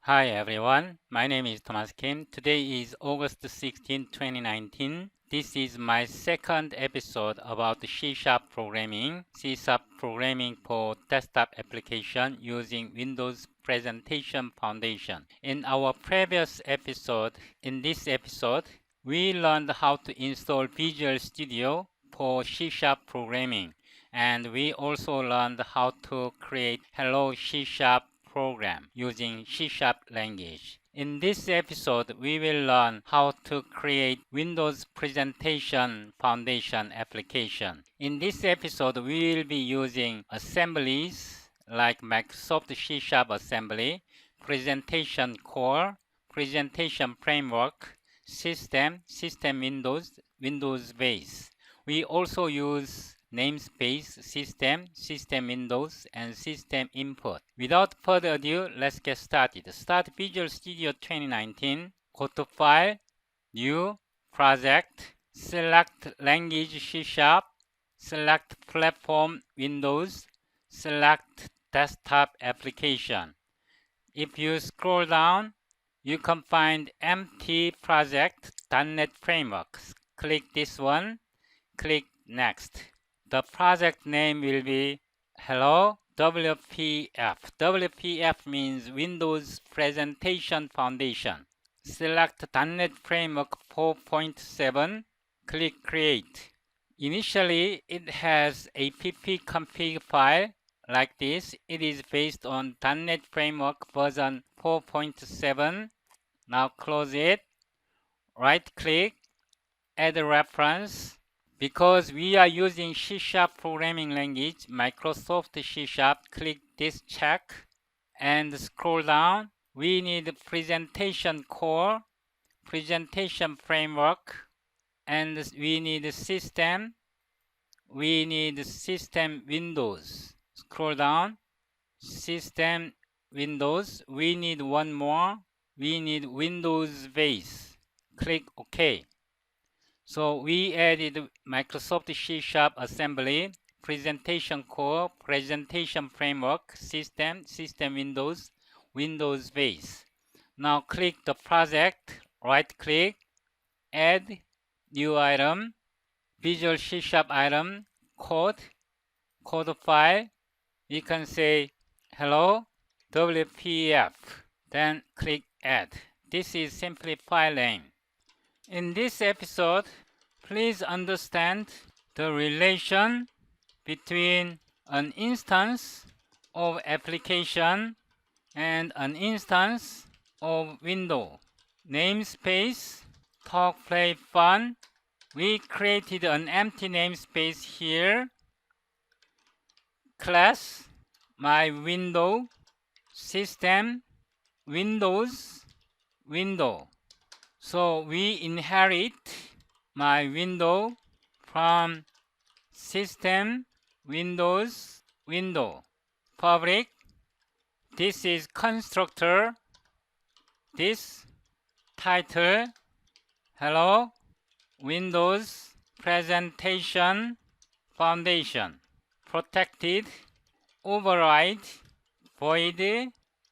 Hi everyone, my name is Thomas Kim. Today is August 16, 2019. This is my second episode about C-Sharp programming, C-Sharp programming for desktop application using Windows Presentation Foundation. In our previous episode, we learned how to install Visual Studio for C-Sharp programming, and we also learned how to create Hello C-Sharp program using C-Sharp language. In this episode, we will learn how to create Windows Presentation Foundation application. In this episode, we will be using assemblies like Microsoft C-Sharp assembly, PresentationCore, PresentationFramework, System.Windows, WindowsBase. We also use namespace, System.Windows, and System.Input. Without further ado, let's get started. Start Visual Studio 2019. Go to File, New, Project, select Language C#, select Platform Windows, select Desktop Application. If you scroll down, you can find empty project.NET Framework. Click this one, click Next. The project name will be Hello WPF. WPF means Windows Presentation Foundation. Select .NET Framework 4.7. Click Create. Initially, it has a ppconfig file like this. It is based on .NET Framework version 4.7. Now close it. Right-click, add a reference. Because we are using C-Sharp programming language, Microsoft C-Sharp, click this check and scroll down. We need PresentationCore, PresentationFramework, and we need System. We need System Windows. Scroll down, System Windows. We need one more. We need WindowsBase. Click OK. So we added Microsoft C-Sharp assembly, PresentationCore, PresentationFramework, System Windows, WindowsBase. Now click the project, right-click, add new item, Visual C-Sharp item, code file. We can say hello WPF. Then click add. This is simply file name. In this episode, please understand the relation between an instance of application and an instance of window. Namespace, talk, play, fun. We created an empty namespace here. Class, my window, system, Windows, window. So we inherit my window from System, Windows, window. Public, this is constructor, this title, hello, Windows Presentation Foundation. Protected, override, void,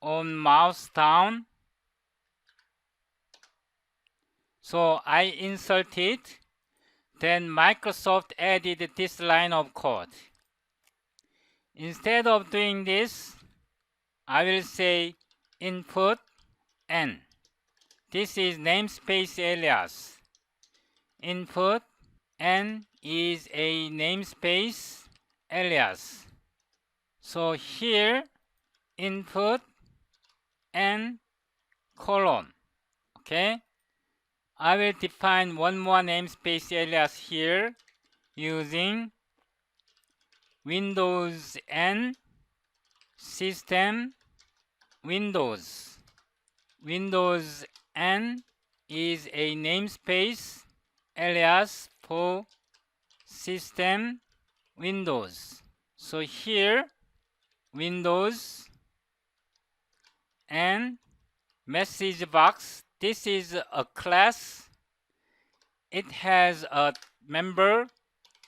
on mouse down. So I inserted, then Microsoft added this line of code. Instead of doing this, I will say input n. This is namespace alias. Input n is a namespace alias. So here input n colon. Okay. I will define one more namespace alias here using Windows N System Windows. Windows N is a namespace alias for System Windows. So here Windows and message box. This is a class. It has a member.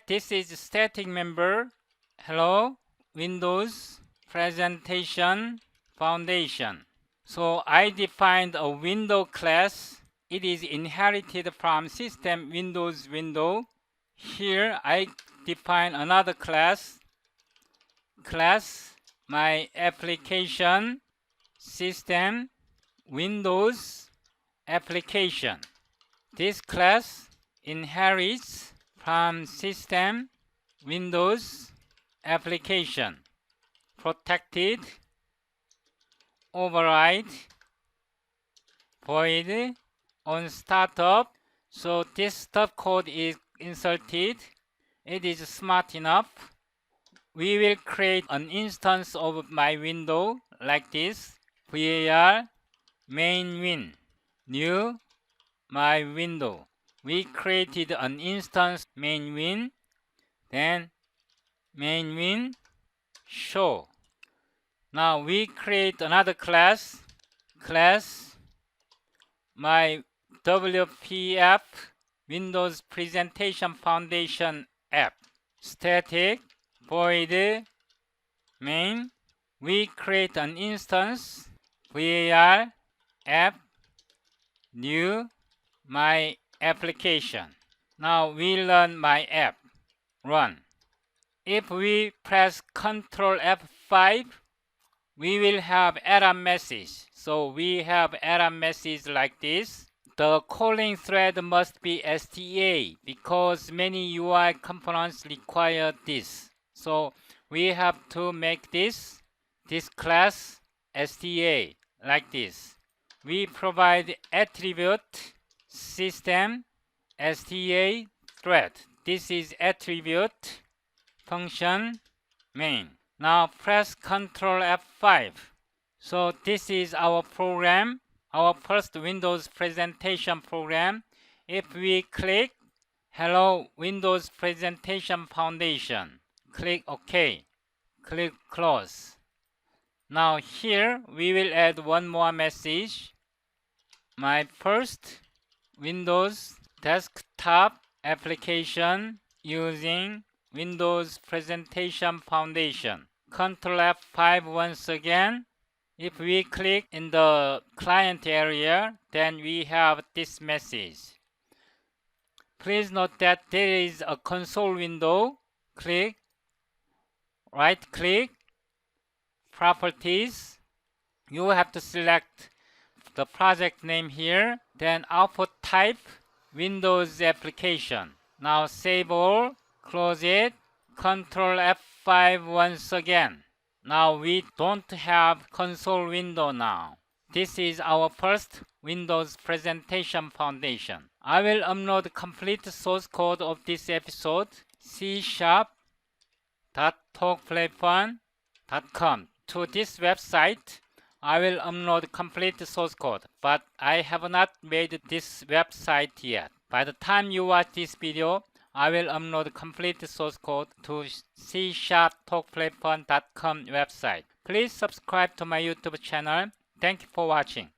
This is a static member. Hello, Windows Presentation Foundation. So I defined a window class. It is inherited from System Windows window. Here I define another class my application System Windows application. This class inherits from System Windows application. Protected, override, void on startup. So this stub code is inserted. It is smart enough. We will create an instance of my window like this. var main win new my window. We created an instance main win, then main win show. Now we create another class my WPF Windows Presentation Foundation app. Static void main. We create an instance var app new my application. Now we run my app. Run. If we press Ctrl F5, we will have error message. So we have error message like this. The calling thread must be STA because many UI components require this. So we have to make this class STA like this. We provide attribute system STA thread. This is attribute function main. Now press Ctrl F5. So this is our program, our first Windows presentation program. If we click Hello Windows Presentation Foundation, click OK, click Close. Now here we will add one more message. My first Windows desktop application using Windows Presentation Foundation. Ctrl F5 once again. If we click in the client area, then we have this message. Please note that there is a console window. Click, right click, properties. You have to select the project name here, then output type, Windows application. Now save all, close it, Ctrl F5 once again. Now we don't have console window now. This is our first Windows Presentation Foundation. I will upload complete source code of this episode, C#.talkplatform.com. To this website, I will upload complete source code, but I have not made this website yet. By the time you watch this video, I will upload complete source code to C#talkplatform.com website. Please subscribe to my YouTube channel. Thank you for watching.